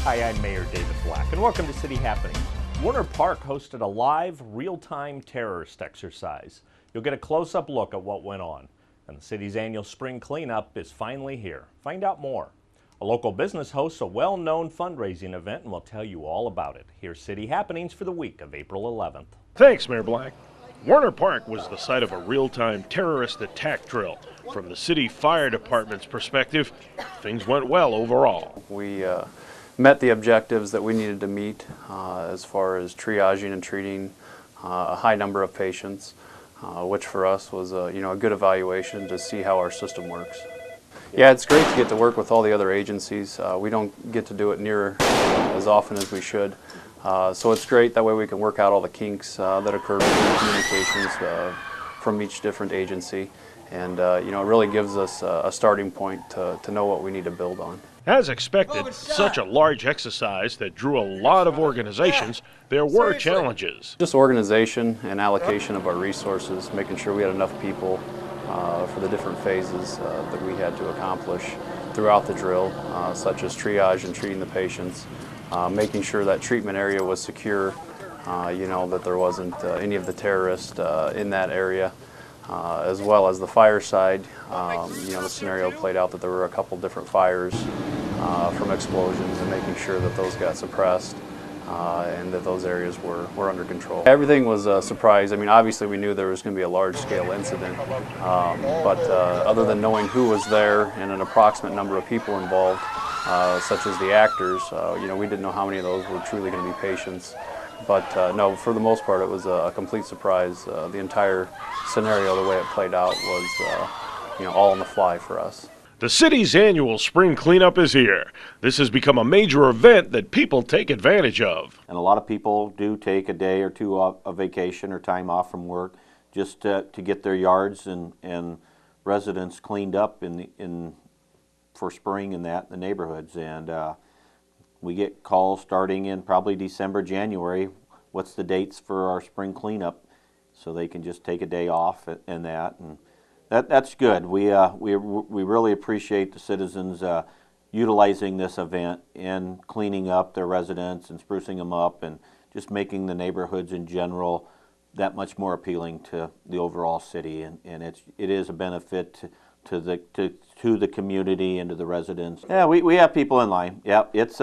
Hi, I'm Mayor David Black, and welcome to City Happenings. Warner Park hosted a live, real-time terrorist exercise. You'll get a close-up look at what went on. And the city's annual spring cleanup is finally here. Find out more. A local business hosts a well-known fundraising event, and we'll tell you all about it. Here's City Happenings for the week of April 11th. Thanks, Mayor Black. Warner Park was the site of a real-time terrorist attack drill. From the city fire department's perspective, things went well overall. We met the objectives that we needed to meet as far as triaging and treating a high number of patients, which for us was a good evaluation to see how our system works. Yeah, it's great to get to work with all the other agencies. We don't get to do it near as often as we should. So it's great, that way we can work out all the kinks that occur between communications from each different agency. And it really gives us a starting point to know what we need to build on. As expected, such a large exercise that drew a lot of organizations, there were challenges. Just organization and allocation of our resources, making sure we had enough people for the different phases that we had to accomplish throughout the drill, such as triage and treating the patients, making sure that treatment area was secure, that there wasn't any of the terrorists in that area. As well as the fire side, the scenario played out that there were a couple different fires from explosions, and making sure that those got suppressed and that those areas were under control. Everything was a surprise. I mean, obviously we knew there was going to be a large-scale incident, but other than knowing who was there and an approximate number of people involved, such as the actors, we didn't know how many of those were truly going to be patients. But no, for the most part, it was a complete surprise. The entire scenario, the way it played out, was all on the fly for us. The city's annual spring cleanup is here. This has become a major event that people take advantage of. And a lot of people do take a day or two of vacation or time off from work just to get their yards and residents cleaned up for spring in the neighborhoods. And we get calls starting in probably December, January. What's the dates for our spring cleanup? So they can just take a day off and that's good. We really appreciate the citizens utilizing this event and cleaning up their residents and sprucing them up and just making the neighborhoods in general that much more appealing to the overall city. And it is a benefit to the community and to the residents. Yeah, we have people in line. Yeah, it's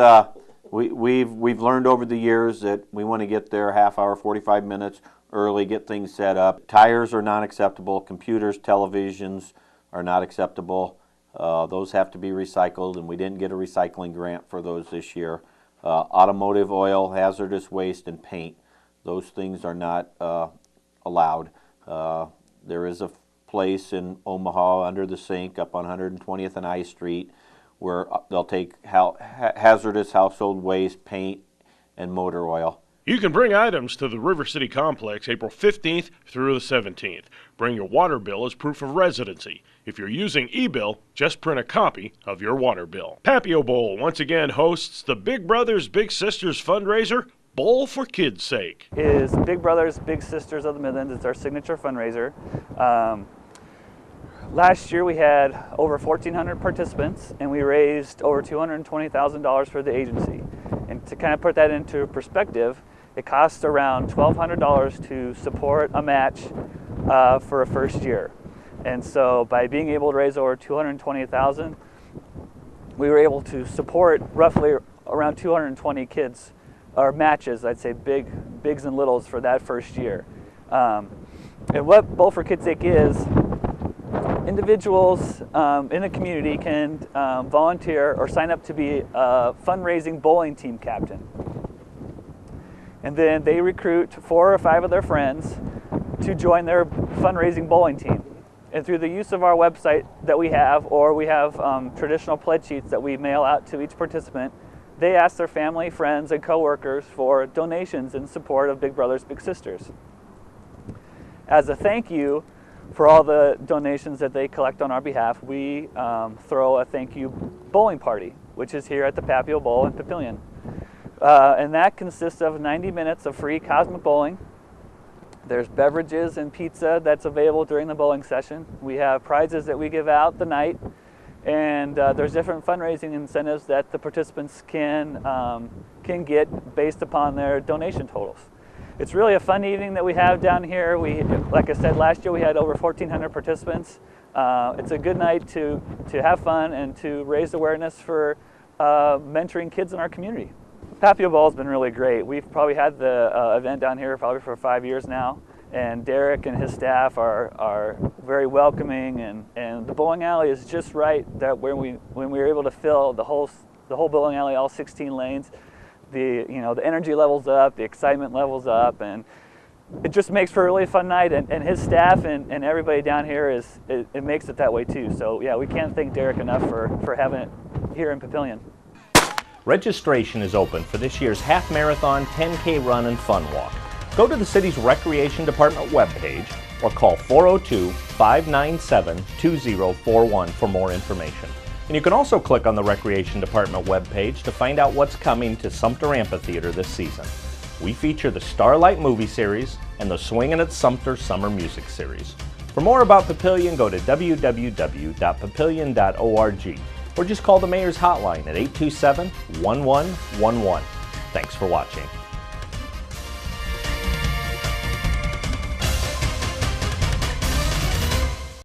we've learned over the years that we want to get there a half hour, 45 minutes early, get things set up. Tires are not acceptable. Computers, televisions are not acceptable. Those have to be recycled, and we didn't get a recycling grant for those this year. Automotive oil, hazardous waste, and paint. Those things are not allowed. There is a place in Omaha under the sink up on 120th and I Street where they'll take hazardous household waste, paint, and motor oil. You can bring items to the River City Complex April 15th through the 17th. Bring your water bill as proof of residency. If you're using e-bill, just print a copy of your water bill. Papio Bowl once again hosts the Big Brothers Big Sisters fundraiser, Bowl for Kids' Sake. Is Big Brothers Big Sisters of the Midlands. It's our signature fundraiser. Last year we had over 1,400 participants, and we raised over $220,000 for the agency. And to kind of put that into perspective, it costs around $1,200 to support a match for a first year. And so by being able to raise over $220,000, we were able to support roughly around 220 kids, or matches, I'd say bigs and littles for that first year. And what Bowl for Kids' Sake is, individuals in the community can volunteer or sign up to be a fundraising bowling team captain. And then they recruit 4 or 5 of their friends to join their fundraising bowling team. And through the use of our website that we have, or we have traditional pledge sheets that we mail out to each participant, they ask their family, friends, and coworkers for donations in support of Big Brothers Big Sisters. As a thank you for all the donations that they collect on our behalf, we throw a thank you bowling party, which is here at the Papio Bowl in Papillion. And that consists of 90 minutes of free cosmic bowling. There's beverages and pizza that's available during the bowling session. We have prizes that we give out the night, and there's different fundraising incentives that the participants can get based upon their donation totals. It's really a fun evening that we have down here. Like I said, last year we had over 1,400 participants. It's a good night to have fun and to raise awareness for mentoring kids in our community. Papio Bowl has been really great. We've probably had the event down here probably for 5 years now, and Derek and his staff are very welcoming, and the bowling alley is just right that when we were able to fill the whole bowling alley, all 16 lanes, the energy levels up, the excitement levels up, and it just makes for a really fun night. And his staff and everybody down here it makes it that way too. So yeah, we can't thank Derek enough for having it here in Papillion. Registration is open for this year's half marathon, 10K run, and fun walk. Go to the city's Recreation Department webpage or call 402-597-2041 for more information. And you can also click on the Recreation Department webpage to find out what's coming to Sumter Amphitheater this season. We feature the Starlight movie series and the Swingin' at Sumter summer music series. For more about Papillion, go to www.papillion.org or just call the Mayor's Hotline at 827-1111. Thanks for watching.